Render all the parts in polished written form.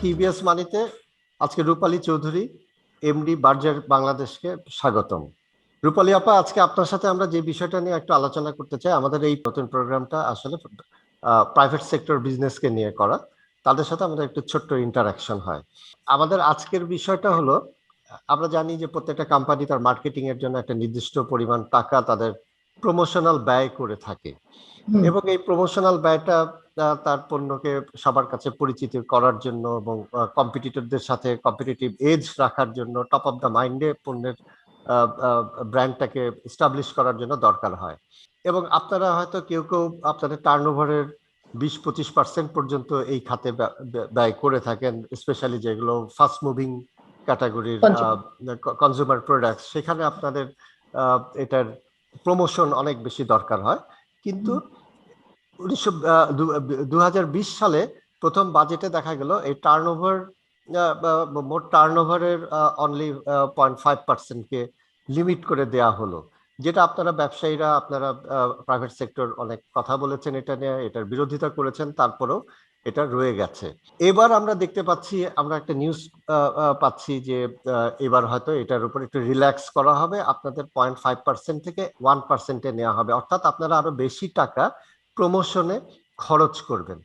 কিবিএস মানিতে আজকে রূপালী Chowdhury MD Berger বাংলাদেশকে স্বাগতম। রূপালী আপা, আজকে আপনার সাথে আমরা যে বিষয়টা নিয়ে একটু আলোচনা করতে চাই, আমাদের এই নতুন প্রোগ্রামটা আসলে প্রাইভেট সেক্টর বিজনেসকে নিয়ে করা, তাদের সাথে আমাদের একটু ছোট্ট ইন্টারাকশন হয়। আমাদের আজকের বিষয়টা হলো, আমরা জানি যে প্রত্যেকটা কোম্পানি তার মার্কেটিং এর জন্য একটা নির্দিষ্ট পরিমাণ টাকা তাদের প্রমোশনাল ব্যয় করে থাকে, এবং এই প্রমোশনাল ব্যয়টা তার পণ্যকে সবার কাছে পরিচিত করার জন্য এবং কম্পিটিটরদের সাথে কম্পিটিটিভ এজ রাখার জন্য, টপ অফ দ্য মাইন্ডে পণ্যের ব্র্যান্ডটাকে এস্টাবলিশ করার জন্য দরকার হয়। এবং আপনারা হয়তো কেউ কেউ আপনাদের টার্নওভারের 20-25% পর্যন্ত এই খাতে ব্যয় করে থাকেন, স্পেশালি যেগুলো ফাস্ট মুভিং ক্যাটাগরির কনজিউমার প্রোডাক্টস, সেখানে আপনাদের এটার প্রমোশন অনেক বেশি দরকার হয়। কিন্তু 2020 সালে প্রথম বাজেটে দেখা গেল এই টার্নওভার, মোট টার্নওভারের অনলি 0.5%কে লিমিট করে দেয়া হলো, যেটা আপনারা ব্যবসায়ীরা, আপনারা প্রাইভেট সেক্টর অনেক কথা বলেছেন এটা নিয়ে, এটার বিরোধিতা করেছেন, তারপরেও এটা রয়ে গেছে। এবার আমরা দেখতে পাচ্ছি, আমরা একটা নিউজ পাচ্ছি যে এবার হয়তো এটার উপর একটু রিল্যাক্স করা হবে, আপনাদের 0.5% থেকে 1%-এ নেওয়া হবে, অর্থাৎ আপনারা আরো বেশি টাকা প্রমোশনে খরচ করবেন।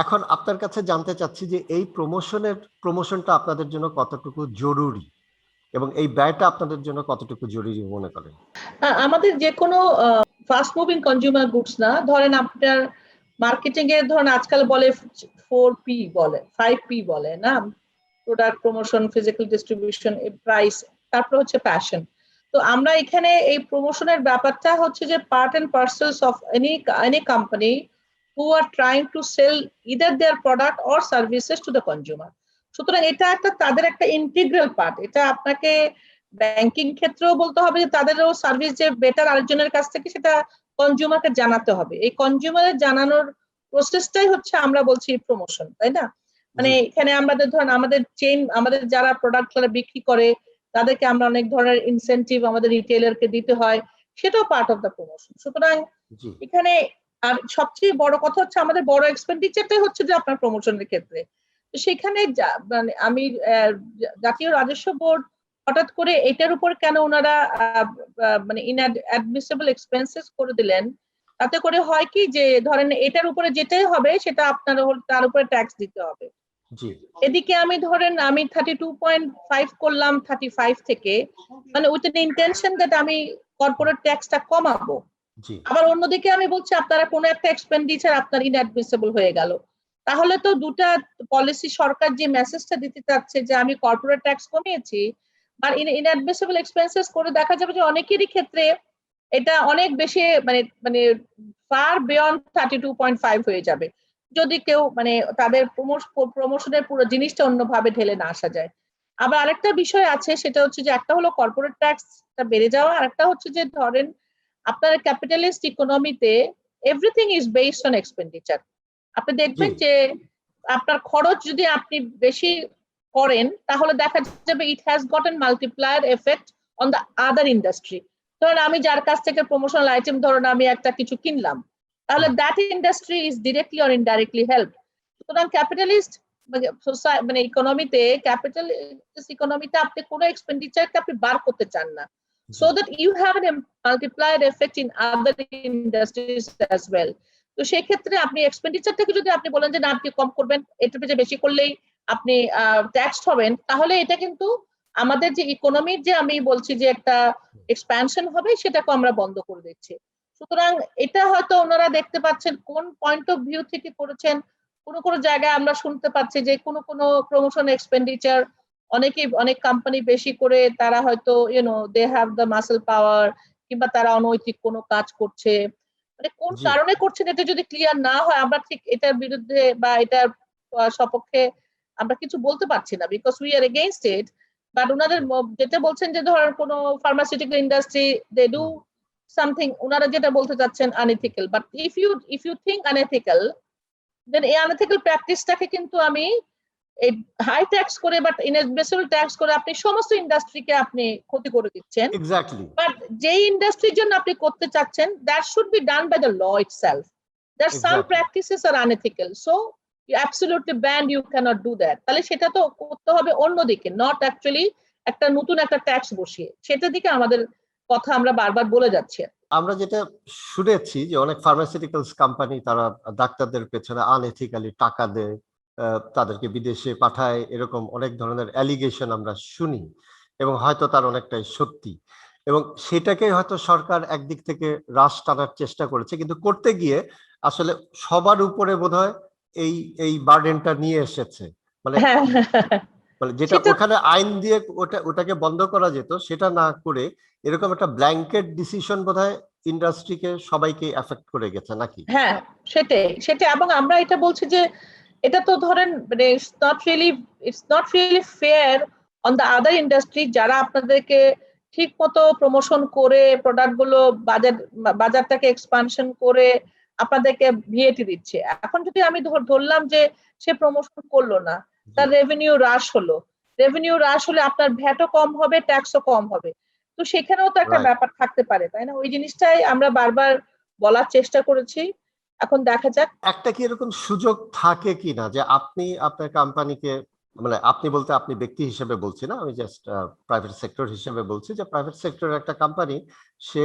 এখন আপনার কাছে জানতে চাচ্ছি যে এই প্রমোশনটা আপনাদের জন্য কতটুকু জরুরি এবং এই ব্যয়টা আপনাদের জন্য কতটুকু জরুরি মনে করেন? আমাদের যে কোনো ফাস্ট মুভিং কনজিউমার গুডস না, ধরেন আপনার মার্কেটিং এর ধরেন আজকাল বলে 4P বলে, 5P বলে না, product, promotion, physical distribution, price, তারপর হচ্ছে প্যাশন। তো আমরা এখানে এই প্রমোশনের ব্যাপারটা হচ্ছে যে part and parcels of any company who are trying to sell either their product or services to the consumer. সুতরাং এটা একটা তাদের একটা ইন্টিগ্রাল পার্ট। এটা আপনাকে ব্যাংকিং ক্ষেত্রেও বলতে হবে যে তাদেরও সার্ভিস যে বেটার আরেকজনের কাছ থেকে, সেটা কনজিউমারকে জানাতে হবে। এই কনজিউমারের জানানোর প্রসেসটাই হচ্ছে আমরা বলছি প্রমোশন, তাই না? মানে এখানে আমাদের ধরেন আমাদের চেইন, আমাদের যারা প্রোডাক্ট বিক্রি করে তাদেরকে আমরা অনেক ধরনের ইনসেনটিভ আমাদের রিটেইলারকে দিতে হয়, সেটাও পার্ট অফ দ্য প্রমোশন। সুতরাং এখানে আর সবচেয়ে বড় কথা হচ্ছে আমাদের বড় এক্সপেন্ডিচারটাই হচ্ছে যে আপনার প্রমোশনের ক্ষেত্রে। তো সেখানে মানে আমি জাতীয় রাজস্ব বোর্ড হঠাৎ করে এটার উপর কেন ওনারা মানে ইনঅ্যাডমিসেবল এক্সপেন্সেস করে দিলেন, তাতে করে হয় কি যে ধরেন এটার উপরে যেটাই হবে সেটা আপনার তার উপরে ট্যাক্স দিতে হবে। এদিকে আমি ধরেন আমি 32.5 করলাম 35 থেকে, মানে উইথ এন ইন্টেনশন দ্যাট আমি কর্পোরেট ট্যাক্সটা কমাবো। আবার অন্যদিকে আমি বলছি আপনারা কোনো একটা এক্সপেন্ডিচার আপনার ইনঅ্যাডমিসেবল হয়ে গেল, তাহলে তো দুটা পলিসি, সরকার যে মেসেজটা দিতে চাচ্ছে যে আমি কর্পোরেট ট্যাক্স কমিয়েছি, আর ইনঅ্যাডমিসেবল এক্সপেন্সেস করে দেখা যাবে যে অনেকেরই ক্ষেত্রে এটা অনেক বেশি মানে মানে ফার বিয়ন্ড 32.5 হয়ে যাবে, যদি কেউ মানে তাদের প্রমোশনের পুরো জিনিসটা অন্যভাবে ঢেলে না আসা যায়। আবার আরেকটা বিষয় আছে, সেটা হচ্ছে যে একটা হলো কর্পোরেট ট্যাক্সটা বেড়ে যাওয়া, আর একটা হচ্ছে যে ধরেন আপনার ক্যাপিটালিস্ট ইকোনমিতে everything is based on expenditure. আপনি দেখবেন যে আপনার খরচ যদি আপনি বেশি করেন তাহলে দেখা যাবে it has gotten multiplier effect on the other industry. ধরেন আমি যার কাছ থেকে প্রমোশনাল আইটেম ধরেন আমি একটা কিছু কিনলাম, তাহলে that industry is directly or indirectly help. সুতরাং ক্যাপিটালিস্ট মানে ইকোনমিতে, ক্যাপিটালিস্ট ইকোনমিতে আপনি কোনো এক্সপেন্ডিচারকে আপনি বার করতে চান না, so that you have a multiplier effect in other industries as well. তো সেই ক্ষেত্রে আপনি এক্সপেন্ডিচারটাকে যদি আপনি বলেন যে না আপনি কম করবেন, এটার চেয়ে বেশি করলেই আপনি ট্যাক্সড হবেন, তাহলে এটা কিন্তু আমাদের যে ইকোনমির যে আমি বলছি যে একটা এক্সপ্যানশন হবে, সেটাকে আমরা বন্ধ করে দিচ্ছি। সুতরাং এটা হয়তো ওনারা দেখতে পাচ্ছেন কোন পয়েন্ট অফ ভিউ থেকে করেছেন। কোনো জায়গায় আমরা শুনতে পাচ্ছি যে কোনো প্রমোশন এক্সপেন্ডিচার অনেক কোম্পানি বেশি করে তারা হয়তো they have the muscle power, কিংবা তারা অনৈতিক কোনো কাজ করছে, মানে কোন কারণে করছেন এটা যদি ক্লিয়ার না হয়, আমরা ঠিক এটার বিরুদ্ধে বা এটার সপক্ষে আমরা কিছু বলতে পারছি না, because we are against it. But ওনাদের যেটা বলছেন যে ধরেন কোনো pharmaceutical industry they do something, ওনারা যেটা বলতে চাচ্ছেন unethical, but if you think unethical, then এই আনএথিক্যাল প্র্যাকটিসটাকে কিন্তু আমি এই হাই ট্যাক্স করে বাট ইনএডমিসেবল ট্যাক্স করে আপনি সমস্ত ইন্ডাস্ট্রিকে আপনি ক্ষতি করে দিচ্ছেন। এক্স্যাক্টলি। বাট যেই ইন্ডাস্ট্রির জন্য আপনি করতে চাচ্ছেন, that should be done by the law itself. There are some practices are unethical, so absolutely banned, you cannot do that, তাহলে সেটা তো করতে হবে অন্যদিকে, নট অ্যাকচুয়ালি একটা নতুন একটা ট্যাক্স বসিয়ে। সেটার দিকে আমাদের কথা আমরা বারবার বলে যাচ্ছি। আমরা যেটা শুনেছি যে অনেক ফার্মাসিউটিক্যালস কোম্পানি তারা ডাক্তারদের পেছনে আনএথিক্যালি টাকা দেয়, তাদেরকে বিদেশে পাঠায়, এরকম অনেক ধরনের অ্যালিগেশন আমরা শুনি এবং হয়তো তার অনেকটাই সত্যি, এবং সেটাকে হয়তো সরকার একদিক থেকে হ্রাস টানার চেষ্টা করেছে, কিন্তু করতে গিয়ে আসলে সবার উপরে বোধহয় এই এই বার্ডেনটা নিয়ে এসেছে। মানে মানে যেটা ওখানে আইন দিয়ে ওটাকে বন্ধ করা যেত সেটা না করে এরকম একটা ব্ল্যাঙ্কেট ডিসিশন বোধহয় ইন্ডাস্ট্রিকে সবাইকে এফেক্ট করে গেছে নাকি? হ্যাঁ, সেটাই এবং আমরা এটা বলছি যে এটা তো ধরেন মানে it's not really fair on the other industry, যারা আপনাদেরকে ঠিক মতো প্রমোশন করে প্রোডাক্ট গুলো বাজারটাকে এক্সপানশন করে আপনাদেরকে ভিএটি দিচ্ছে। এখন যদি আমি ধরলাম যে সে প্রমোশন করলো না, তার রেভিনিউ হ্রাস হলে আপনার ভ্যাটও কম হবে, ট্যাক্সও কম হবে, তো সেখানেও তো একটা ব্যাপার থাকতে পারে, তাই না? ওই জিনিসটাই আমরা বারবার বলার চেষ্টা করেছি। এখন দেখা যাক একটা কি এরকম সুযোগ থাকে কিনা যে আপনি আপনার কোম্পানিকে, মানে আপনি বলতে আপনি ব্যক্তি হিসেবে বলছি না, আমি জাস্ট প্রাইভেট সেক্টর হিসেবে বলছি, যে প্রাইভেট সেক্টরের একটা কোম্পানি সে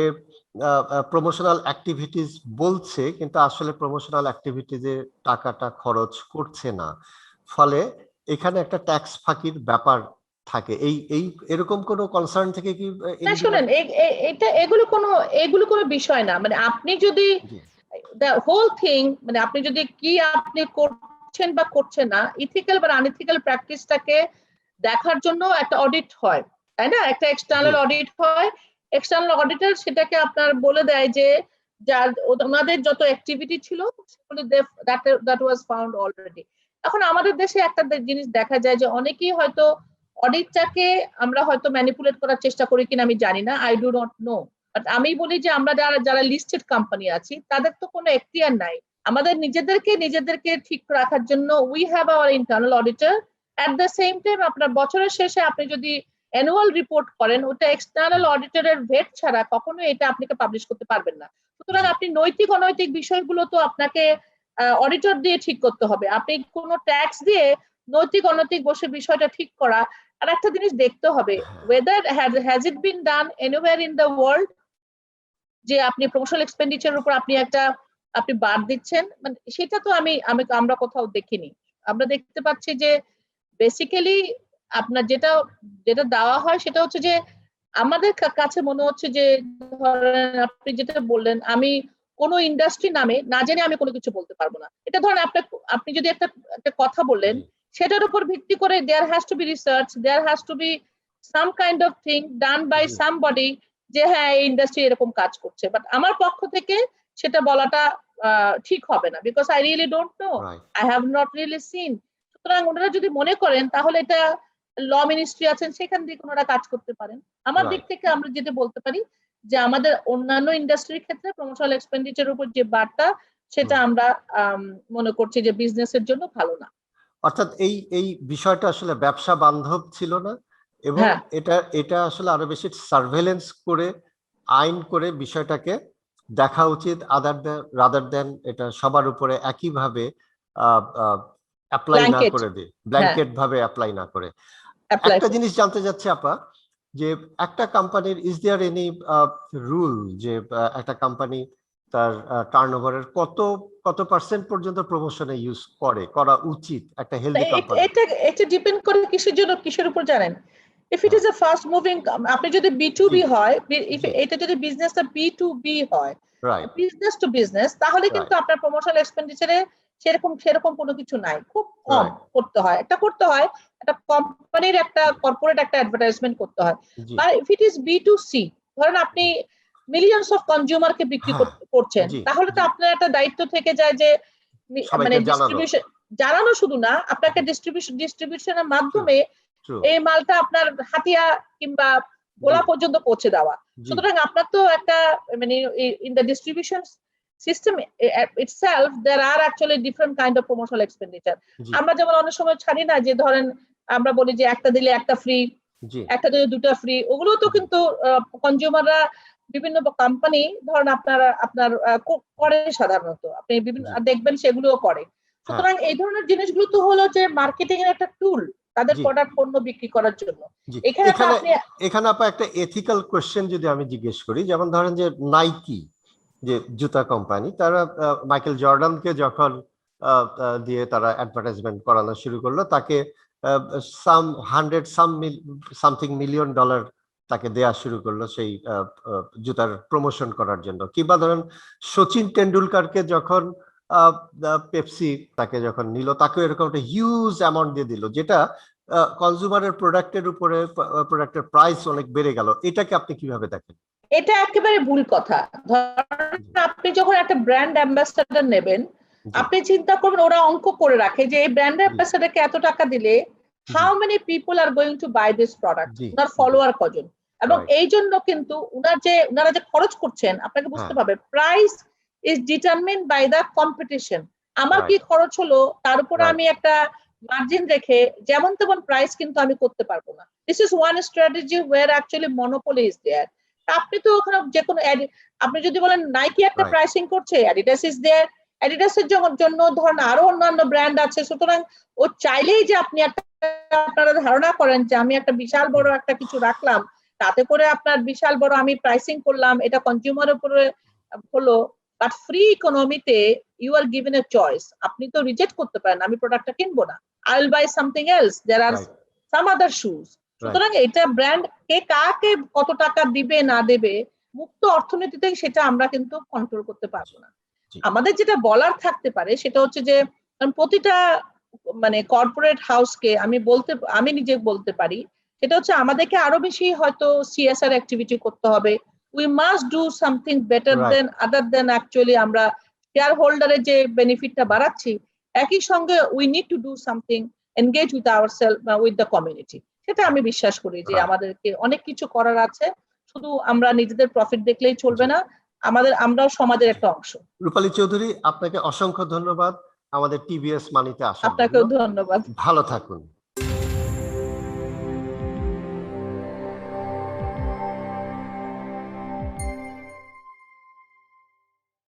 প্রমোশনাল অ্যাক্টিভিটিস বলছে কিন্তু আসলে প্রমোশনাল অ্যাক্টিভিটিজে টাকাটা খরচ করছে না, ফলে এখানে একটা ট্যাক্স ফাঁকির ব্যাপার থাকে। এই এরকম কোনো কনসার্ন থেকে কি? না শুনেন, এগুলো কোনো বিষয় না, মানে আপনি যদি the whole thing, মানে আপনি যদি কি আপনি করছেন বা করছেন না, ইথিক্যাল বা আনইথিক্যাল প্র্যাকটিসটাকে দেখার জন্য একটা অডিট হয়, তাই না? একটা এক্সটার্নাল অডিট হয়, এক্সটার্নাল অডিটর সেটাকে আপনার বলে দেয় যে যার ওনাদের যত অ্যাক্টিভিটি ছিল সেগুলো দ্যাট ওয়াজ ফাউন্ড অলরেডি। এখন আমাদের দেশে একটা জিনিস দেখা যায় যে অনেকেই হয়তো অডিটটাকে আমরা হয়তো ম্যানিপুলেট করার চেষ্টা করি কিনা আমি জানি না, I do not know, but আমি বলি যে আমরা যারা লিস্টেড কোম্পানি আছি তাদের তো কোনো এখতিয়ার নাই, আমাদের নিজেদেরকে ঠিক রাখার জন্য we have our internal auditor. At the same time আপনার বছরের শেষে আপনি যদি অ্যানুয়াল রিপোর্ট করেন, ওটা এক্সটার্নাল অডিটরের ভেট ছাড়া কখনোই এটা আপনাকে পাবলিশ করতে পারবেন না। সুতরাং আপনি নৈতিক অনৈতিক বিষয়গুলো তো আপনাকে অডিটর দিয়ে ঠিক করতে হবে। আপনি কোনো ট্যাক্স দিয়ে নৈতিক অনৈতিক বসে বিষয়টা ঠিক করা, আর একটা জিনিস দেখতে হবে, whether has it been done anywhere in the world যে আপনি প্রমোশনাল এক্সপেন্ডিচারের উপর আপনি বাদ দিচ্ছেন, মানে সেটা তো আমরা কোথাও দেখিনি। আমরা দেখতে পাচ্ছি যে বেসিক্যালি আপনার যেটা দেওয়া হয় সেটা হচ্ছে যে আমাদের কাছে মনে হচ্ছে যে ধরেন আপনি যেটা বললেন, আমি কোনো ইন্ডাস্ট্রি নামে না জেনে আমি কোনো কিছু বলতে পারবো না। এটা ধরেন আপনি যদি একটা কথা বললেন, সেটার উপর ভিত্তি করে there has to be research, there has to be some kind of thing done by somebody যে হ্যাঁ এই ইন্ডাস্ট্রি এরকম কাজ করছে, বাট আমার পক্ষ থেকে সেটা বলাটা ঠিক হবে না, because I really don't know, I have not really seen. সুতরাং ওনারা যদি মনে করেন তাহলে এটা ল মিনিস্ট্রি আছেন, সেখান থেকে ওনারা কাজ করতে পারেন। আমার দিক থেকে আমরা যেটা বলতে পারি যে আমাদের অন্যান্য ইন্ডাস্ট্রির ক্ষেত্রে প্রমোশনাল এক্সপেন্ডিচারের উপর যে বারটা সেটা আমরা মনে করছি যে বিজনেসের জন্য ভালো না। অর্থাৎ এই বিষয়টা আসলে ব্যবসা বান্ধব ছিল না, এবং এটা আসলে আরো বেশি সার্ভেলেন্স করে আইন করে বিষয়টাকে দেখা উচিত, রাদার দেন এটা সবার উপরে একইভাবে অ্যাপ্লাই না করে দিয়ে, ব্ল্যাঙ্কেট ভাবে অ্যাপ্লাই না করে। একটা জিনিস জানতে যাচ্ছে আপা, যে একটা কোম্পানির ইজ দেয়ার এনি রুল যে একটা কোম্পানি তার টার্নওভারের কত পার্সেন্ট পর্যন্ত প্রমোশনে ইউজ করা উচিত একটা হেলদি কোম্পানি? এটা ডিপেন্ড করে কিসের উপর জানেন? If it is a fast moving, আপনি যদি B2B হয়, এটা যদি বিজনেসটা B2B হয়, বিজনেস টু বিজনেস, তাহলে কিন্তু আপনার প্রমোশনাল এক্সপেন্ডিচারে সেরকম কোনো কিছু নাই, খুব কম করতে হয় একটা কোম্পানির একটা কর্পোরেট একটা অ্যাডভার্টাইজমেন্ট করতে হয়। আর ইফ ইট ইজ B2C, ধরেন আপনি মিলিয়নস অফ কনজিউমারকে বিক্রি করছেন, তাহলে তো আপনার একটা দায়িত্ব থেকে যায় যে মানে ডিস্ট্রিবিউশন জানানো, শুধু না আপনাকে ডিস্ট্রিবিউশনের মাধ্যমে এই মালটা আপনার হাতিয়া কিংবা গোলা পর্যন্ত পৌঁছে দেওয়া। সুতরাং আপনার তো একটা মানে in the distribution system itself there are actually different kind of promotional expenditure. আমরা যেমন অনেক সময় ছাড়ি না যে ধরেন আমরা বলি যে একটা দিলে একটা ফ্রি, একটা দিলে দুটো ফ্রি, ওগুলো তো কিন্তু কনজিউমাররা বিভিন্ন কোম্পানি ধরেন আপনার করে সাধারণত আপনি বিভিন্ন দেখবেন সেগুলোও করে। সুতরাং এই ধরনের জিনিসগুলো তো হলো যে মার্কেটিং এর একটা টুল তাদের জি। প্রোডাক্ট পণ্য বিক্রি করার জন্য। জি, এখানে তো এখানে আপনি এখানে আপা একটা এথিক্যাল কোশ্চেন যদি আমি জিজ্ঞেস করি, যেমন ধরেন যে নাইকি যে জুতা কোম্পানি, তারা মাইকেল জর্ডানকে যখন দিয়ে তারা অ্যাডভার্টাইজমেন্ট করানো শুরু করলো, তাকে সামথিং মিলিয়ন ডলার তাকে দেয়া শুরু করলো সেই জুতার প্রমোশন করার জন্য। কিংবা ধরেন সচিন টেন্ডুলকারকে যখন পেপসি তাকে যখন নিল, তাকে এরকম একটা হিউজ অ্যামাউন্ট দিয়ে দিল, যেটা কনজিউমারের প্রোডাক্টের উপরে প্রোডাক্টের প্রাইস অনেক বেড়ে গেল। এটাকে আপনি কিভাবে দেখেন? এটা একেবারে ভুল কথা। ধরেন আপনি যখন একটা ব্র্যান্ড অ্যাম্বাসাডার নেবেন, জি, আপনি চিন্তা করবেন, ওরা অঙ্ক করে রাখে যে এই ব্র্যান্ড অ্যাম্বাসাডারকে এত টাকা দিলে how many people are going to buy this product, জি, উনার ফলোয়ার কজন, এবং Right. এই জন্য কিন্তু উনারা যে খরচ করছেন আপনাকে বুঝতে হ্যাঁ, হবে, price is determine by the competition. আমার কি রাইট, খরচ হলো তার উপরে রাইট, আমি একটা মার্জিন রেখে যেমন তেমন প্রাইস কিন্তু আমি করতে পারবো না। This is one strategy where actually monopoly is there. আপনি তো ওখানে যে কোনো আপনি যদি বলেন নাইকি একটা রাইট, প্রাইসিং করছে, অ্যাডিডাস ইজ দেয়ার, অ্যাডিডাসের জন্য ধরেন আরো অন্যান্য ব্র্যান্ড আছে, সুতরাং ও চাইলেই যে আপনি একটা, আপনারা ধারণা করেন যে আমি একটা বিশাল বড় একটা কিছু রাখলাম, তাতে করে আপনার বিশাল বড় আমি প্রাইসিং করলাম, এটা কনজিউমারের উপরে হলো। বাট ফ্রি ইকোনমিতে you are given a choice, আপনি তো রিজেক্ট করতে পারেন আমি প্রোডাক্টটা কিনবো না, I will buy something else, there are right, some other shoes. Right, সুতরাং এটা ব্র্যান্ড কে কাকে কত টাকা দিবে না দেবে মুক্ত অর্থনীতিতে সেটা আমরা কিন্তু কন্ট্রোল করতে পারবো না। জি, আমাদের যেটা বলার থাকতে পারে সেটা হচ্ছে যে প্রতিটা মানে কর্পোরেট হাউসকে আমি নিজে বলতে পারি, সেটা হচ্ছে আমাদেরকে আরো বেশি হয়তো সিএসআর অ্যাক্টিভিটি করতে হবে। We must do something better right, then other than actually আমরা শেয়ার হোল্ডারের যে বেনিফিটটা বাড়াচ্ছি, একই সঙ্গে we need to do something, engage with ourself with the community. সেটা আমি বিশ্বাস করি যে রাইট, আমাদেরকে অনেক কিছু করার আছে, শুধু আমরা নিজেদের প্রফিট দেখলেই চলবে জি, না, আমরাও সমাজের জি। একটা অংশ। রূপালী চৌধুরী, আপনাকে অসংখ্য ধন্যবাদ আমাদের টিভিএস মানিতে আসার জন্য। আপনাকেও ধন্যবাদ। ভালো থাকুন।